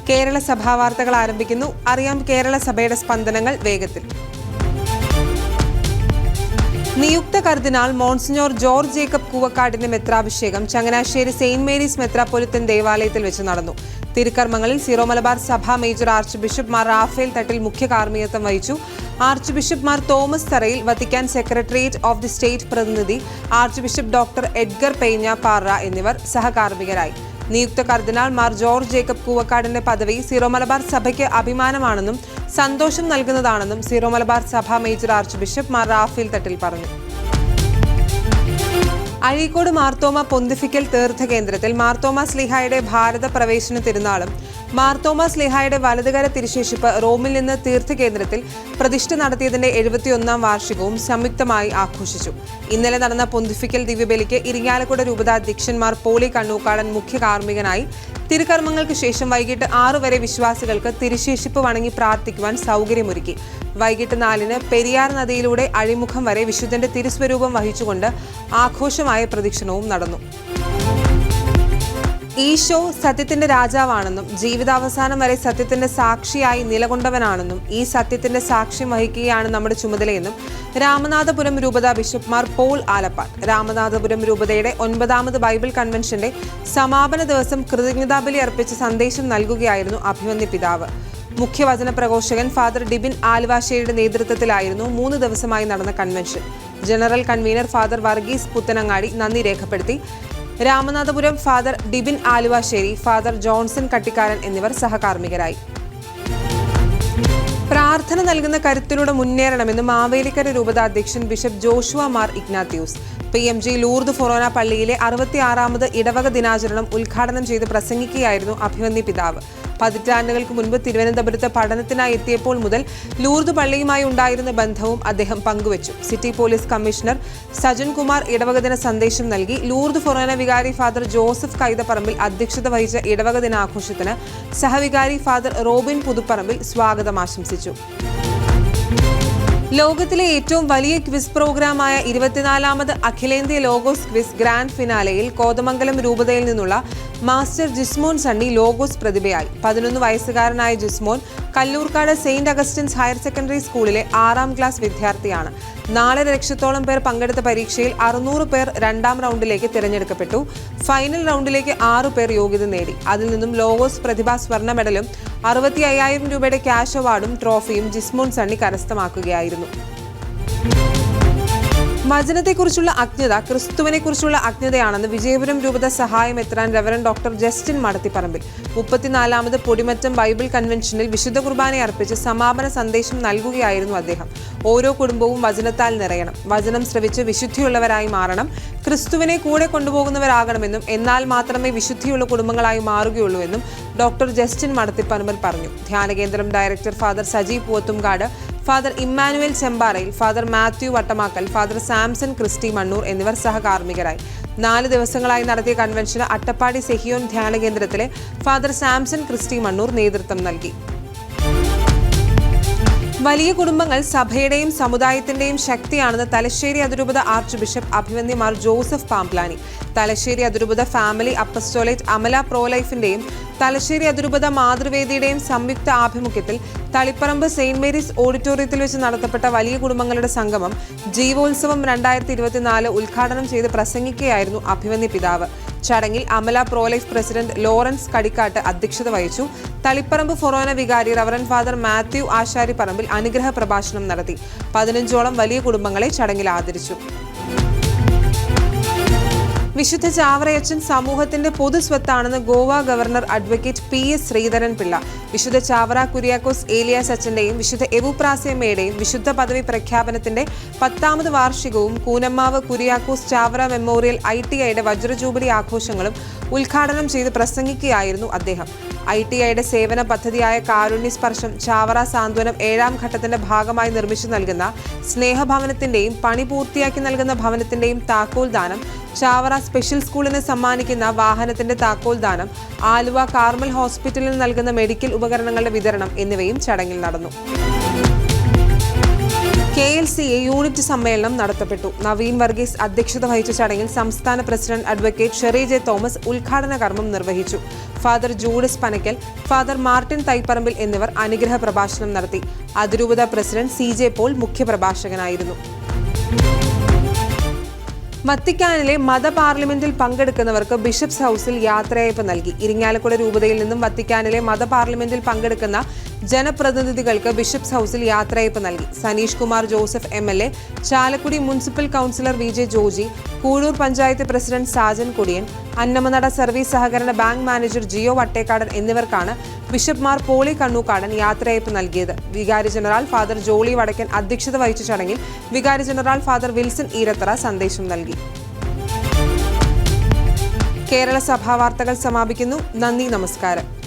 കേരള സഭാ വാർത്തകൾ ആരംഭിക്കുന്നു. അറിയാം കേരള സഭയുടെ സ്പന്ദനങ്ങൾ വേഗത്തിൽ. നിയുക്ത കർദിനാൾ മോൺസിഞ്ഞോർ ജോർജ് ജേക്കബ് കൂവക്കാടിന്റെ മെത്രാഭിഷേകം ചങ്ങനാശ്ശേരി സെയിന്റ് മേരീസ് മെത്രാപ്പൊലിത്തൻ ദേവാലയത്തിൽ വെച്ച് നടന്നു. തിരുക്കർമ്മങ്ങളിൽ സീറോ മലബാർ സഭ major archbishop Mar Raphael Thattil മുഖ്യ കാർമ്മികത്വം വഹിച്ചു. Archbishop Mar Thomas Tharayil, Vatican secretariat of the state പ്രതിനിധി archbishop doctor Edgar Peña Parra എന്നിവർ സഹകാർമ്മികരായി. നിയുക്ത കർദിനാൾ മാർ ജോർജ് ജേക്കബ് കൂവക്കാടിന്റെ പദവി സീറോ മലബാർ സഭയ്ക്ക് അഭിമാനമാണെന്നും സന്തോഷം നൽകുന്നതാണെന്നും സീറോ മലബാർ സഭ major archbishop Mar Raphael Thattil പറഞ്ഞു. അഴീക്കോട് മാർത്തോമ പൊന്തിഫിക്കൽ തീർത്ഥ കേന്ദ്രത്തിൽ മാർത്തോമ സ്ലീഹായുടെ ഭാരത പ്രവേശന തിരുനാളും മാർത്തോമ സ്ലീഹായുടെ വലതുകര തിരുശേഷിപ്പ് റോമിൽ നിന്ന് തീർത്ഥകേന്ദ്രത്തിൽ പ്രതിഷ്ഠ നടത്തിയതിന്റെ 71ാം വാർഷികവും സംയുക്തമായി ആഘോഷിച്ചു. ഇന്നലെ നടന്ന പൊന്തിഫിക്കൽ ദിവ്യബലിക്ക് ഇരിങ്ങാലക്കുട രൂപതാധ്യക്ഷന്മാർ പോളി കണ്ണൂക്കാടൻ മുഖ്യ കാർമ്മികനായി. തിരുക്കർമ്മങ്ങൾക്ക് ശേഷം വൈകിട്ട് 6 വരെ വിശ്വാസികൾക്ക് തിരുശേഷിപ്പ് വണങ്ങി പ്രാർത്ഥിക്കുവാൻ സൗകര്യമൊരുക്കി. വൈകിട്ട് 4-ന് പെരിയാർ നദിയിലൂടെ അഴിമുഖം വരെ വിശുദ്ധന്റെ തിരുസ്വരൂപം വഹിച്ചുകൊണ്ട് ആഘോഷമായ പ്രദക്ഷിണവും നടന്നു. ഈശോ സത്യത്തിന്റെ രാജാവാണെന്നും ജീവിതാവസാനം വരെ സത്യത്തിന്റെ സാക്ഷിയായി നിലകൊണ്ടവനാണെന്നും ഈ സത്യത്തിന്റെ സാക്ഷ്യം വഹിക്കുകയാണ് നമ്മുടെ ചുമതലയെന്നും രാമനാഥപുരം രൂപത ബിഷപ്പ് മാർ പോൾ ആലപ്പാട് രാമനാഥപുരം രൂപതയുടെ 9ാമത് ബൈബിൾ കൺവെൻഷന്റെ സമാപന ദിവസം കൃതജ്ഞതാബലി അർപ്പിച്ച് സന്ദേശം നൽകുകയായിരുന്നു അഭിമന്യ പിതാവ്. മുഖ്യവചന പ്രഘോഷകൻ ഫാദർ ഡിബിൻ ആലുവാശ്ശേരിയുടെ നേതൃത്വത്തിലായിരുന്നു 3 ദിവസമായി നടന്ന convention. General convener father Varghese Puthanangadi നന്ദി രേഖപ്പെടുത്തി. രാമനാഥപുരം ഫാദർ ഡിബിൻ ആലുവാശ്ശേരി, ഫാദർ ജോൺസൺ കട്ടിക്കാരൻ എന്നിവർ സഹകാർമ്മികരായി. പ്രാർത്ഥന നൽകുന്ന കരുത്തിലൂടെ മുന്നേറണമെന്ന് മാവേലിക്കര രൂപതാധ്യക്ഷൻ bishop Joshua Mar Ignatius. PMG Lourdes ഫൊറോന പള്ളിയിലെ 66ാമത് ഇടവക ദിനാചരണം ഉദ്ഘാടനം ചെയ്ത് പ്രസംഗിക്കുകയായിരുന്നു അഭിമന്യ പിതാവ്. 10 ആണ്ടുകൾക്ക് മുൻപ് തിരുവനന്തപുരത്ത് പഠനത്തിനായി എത്തിയപ്പോൾ മുതൽ ലൂർദ് പള്ളിയുമായി ഉണ്ടായിരുന്ന ബന്ധവും അദ്ദേഹം പങ്കുവച്ചു. City police commissioner Sajan Kumar ഇടവകദിന സന്ദേശം നൽകി. ലൂർദ് ഫൊറോന വികാരി ഫാദർ ജോസഫ് കൈതപ്പറമ്പിൽ അധ്യക്ഷത വഹിച്ച ഇടവക ദിനാഘോഷത്തിന് സഹവികാരി ഫാദർ റോബിൻ പുതുപ്പറമ്പിൽ സ്വാഗതം ആശംസിച്ചു. ലോകത്തിലെ ഏറ്റവും വലിയ ക്വിസ് പ്രോഗ്രാമായ 24ാമത് അഖിലേന്ത്യാ ലോഗോസ് ക്വിസ് ഗ്രാൻഡ് ഫിനാലെയിൽ കോതമംഗലം രൂപതയിൽ നിന്നുള്ള മാസ്റ്റർ ജിസ്മോൻ സണ്ണി ലോഗോസ് പ്രതിഭയായി. 11 വയസ്സുകാരനായ Jismon Kallurkkad saint Augustine's higher secondary സ്കൂളിലെ 6ാം ക്ലാസ് വിദ്യാർത്ഥിയാണ്. 4 ലക്ഷത്തോളം പേർ പങ്കെടുത്ത പരീക്ഷയിൽ 600 പേർ 2ാം റൗണ്ടിലേക്ക് തിരഞ്ഞെടുക്കപ്പെട്ടു. ഫൈനൽ റൗണ്ടിലേക്ക് 6 പേർ യോഗ്യത നേടി. അതിൽ നിന്നും ലോഗോസ് പ്രതിഭാ സ്വർണ്ണ മെഡലും 65,000 രൂപയുടെ ക്യാഷ് അവാർഡും ട്രോഫിയും ജിസ്മോൻ സണ്ണി കരസ്ഥമാക്കുകയായിരുന്നു. വചനത്തെക്കുറിച്ചുള്ള അജ്ഞത ക്രിസ്തുവിനെക്കുറിച്ചുള്ള അജ്ഞതയാണെന്ന് വിജയപുരം രൂപത സഹായം എത്രാൻ റവറൻ ഡോക്ടർ ജസ്റ്റിൻ മടത്തിപ്പറമ്പിൽ 34ാമത് പൊടിമറ്റം ബൈബിൾ കൺവെൻഷനിൽ വിശുദ്ധ കുർബാന അർപ്പിച്ച് സമാപന സന്ദേശം നൽകുകയായിരുന്നു അദ്ദേഹം. ഓരോ കുടുംബവും വചനത്താൽ നിറയണം, വചനം ശ്രവിച്ച് വിശുദ്ധിയുള്ളവരായി മാറണം, ക്രിസ്തുവിനെ കൂടെ കൊണ്ടുപോകുന്നവരാകണമെന്നും എന്നാൽ മാത്രമേ വിശുദ്ധിയുള്ള കുടുംബങ്ങളായി മാറുകയുള്ളൂവെന്നും ഡോക്ടർ ജസ്റ്റിൻ മടത്തിപ്പറമ്പിൽ പറഞ്ഞു. ധ്യാനകേന്ദ്രം director father Saji Poovathumkad, father Immanuel Chembarayil, father Mathew Vattamakkal, father Samson Christy Mannur എന്നിവർ സഹകാർമ്മികരായി. 4 ദിവസങ്ങളായി നടത്തിയ കൺവെൻഷന് അട്ടപ്പാടി സെഹിയോൻ ധ്യാനകേന്ദ്രത്തിലെ ഫാദർ സാംസൺ ക്രിസ്റ്റി മണ്ണൂർ നേതൃത്വം നൽകി. വലിയ കുടുംബങ്ങൾ സഭയുടെയും സമുദായത്തിന്റെയും ശക്തിയാണെന്ന് തലശ്ശേരി അതിരൂപത ആർച്ച് ബിഷപ്പ് അഭിമന്യ മാർ ജോസഫ് പാംപ്ലാനി. തലശ്ശേരി അതിരൂപത ഫാമിലി അപ്പസ്റ്റോലേറ്റ് അമല പ്രോലൈഫിന്റെയും തലശ്ശേരി അതിരൂപത മാതൃവേദിയുടെയും സംയുക്ത ആഭിമുഖ്യത്തിൽ തളിപ്പറമ്പ് സെയിന്റ് മേരീസ് ഓഡിറ്റോറിയത്തിൽ വെച്ച് നടത്തപ്പെട്ട വലിയ കുടുംബങ്ങളുടെ സംഗമം ജീവോത്സവം 2024 ഉദ്ഘാടനം ചെയ്ത് പ്രസംഗിക്കുകയായിരുന്നു അഭിമന്യ പിതാവ്. ചടങ്ങിൽ Amala pro life president Lawrence Kadikkatt അധ്യക്ഷത വഹിച്ചു. തളിപ്പറമ്പ് ഫൊറോന വികാരി റവറൻ ഫാദർ മാത്യു ആശാരിപ്പറമ്പിൽ അനുഗ്രഹ പ്രഭാഷണം നടത്തി. 15ഓളം വലിയ കുടുംബങ്ങളെ ചടങ്ങിൽ ആദരിച്ചു. വിശുദ്ധ ചാവറയച്ചൻ സമൂഹത്തിന്റെ പൊതുസ്വത്താണെന്ന് Goa governor advocate PS Sreedharan Pillai. വിശുദ്ധ ചാവറ കുര്യാക്കോസ് ഏലിയാസ് അച്ഛന്റെയും വിശുദ്ധ എവുപ്രാസ്യമ്മയുടെയും വിശുദ്ധ പദവി പ്രഖ്യാപനത്തിന്റെ 10ാമത് വാർഷികവും കൂനമ്മാവ് കുര്യാക്കോസ് ചാവറ മെമ്മോറിയൽ ITIയുടെ വജ്രജൂബിലി ആഘോഷങ്ങളും ഉദ്ഘാടനം ചെയ്ത് പ്രസംഗിക്കുകയായിരുന്നു അദ്ദേഹം. ITIയുടെ സേവന പദ്ധതിയായ കാരുണ്യസ്പർശം ചാവറ സാന്ത്വനം 7ാം ഘട്ടത്തിന്റെ ഭാഗമായി നിർമ്മിച്ചു നൽകുന്ന സ്നേഹഭവനത്തിന്റെയും പണി പൂർത്തിയാക്കി നൽകുന്ന ഭവനത്തിന്റെയും താക്കോൽ ദാനം, ചാവറ സ്പെഷ്യൽ സ്കൂളിന് സമ്മാനിക്കുന്ന വാഹനത്തിന്റെ താക്കോൽ ദാനം, ആലുവ കാർമൽ ഹോസ്പിറ്റലിൽ നൽകുന്ന മെഡിക്കൽ ഉപകരണങ്ങളുടെ വിതരണം എന്നിവയും ചടങ്ങിൽ നടന്നു. KLCA യൂണിറ്റ് സമ്മേളനം നടത്തപ്പെട്ടു. നവീൻ വർഗീസ് അധ്യക്ഷത വഹിച്ച ചടങ്ങിൽ സംസ്ഥാന president advocate Sherry J Thomas ഉദ്ഘാടന കർമ്മം നിർവഹിച്ചു. Father Judas Panakkal, father Martin Thaiparambil എന്നിവർ അനുഗ്രഹ പ്രഭാഷണം നടത്തി. അതിരൂപത പ്രസിഡന്റ് CJ പോൾ മുഖ്യപ്രഭാഷകനായിരുന്നു. വത്തിക്കാനിലെ മതപാർലമെന്റിൽ പങ്കെടുക്കുന്നവർക്ക് ബിഷപ്സ് ഹൗസിൽ യാത്രയയപ്പ് നൽകി. ഇരിങ്ങാലക്കുട രൂപതയിൽ നിന്നും വത്തിക്കാനിലെ മതപാർലമെന്റിൽ പങ്കെടുക്കുന്ന ജനപ്രതിനിധികൾക്ക് ബിഷപ്സ് ഹൗസിൽ യാത്രയയപ്പ് നൽകി. Sanish Kumar Joseph MLA, Chalakudy municipal councillor VJ Joji, Kuzhur panchayat president Sajan Kodiyan, Annamanada service സഹകരണ ബാങ്ക് മാനേജർ ജിയോ വട്ടേക്കാടൻ എന്നിവർക്കാണ് ബിഷപ്പ്മാർ പോളി കണ്ണൂക്കാടൻ യാത്രയയപ്പ് നൽകിയത്. വികാരി ജനറൽ ഫാദർ ജോളി വടക്കൻ അധ്യക്ഷത വഹിച്ച ചടങ്ങിൽ വികാരി ജനറൽ ഫാദർ വിൽസൺ ഈരത്തറ സന്ദേശം നൽകി. കേരള സഭാ വാർത്തകൾ സമാപിക്കുന്നു. നന്ദി, നമസ്കാരം.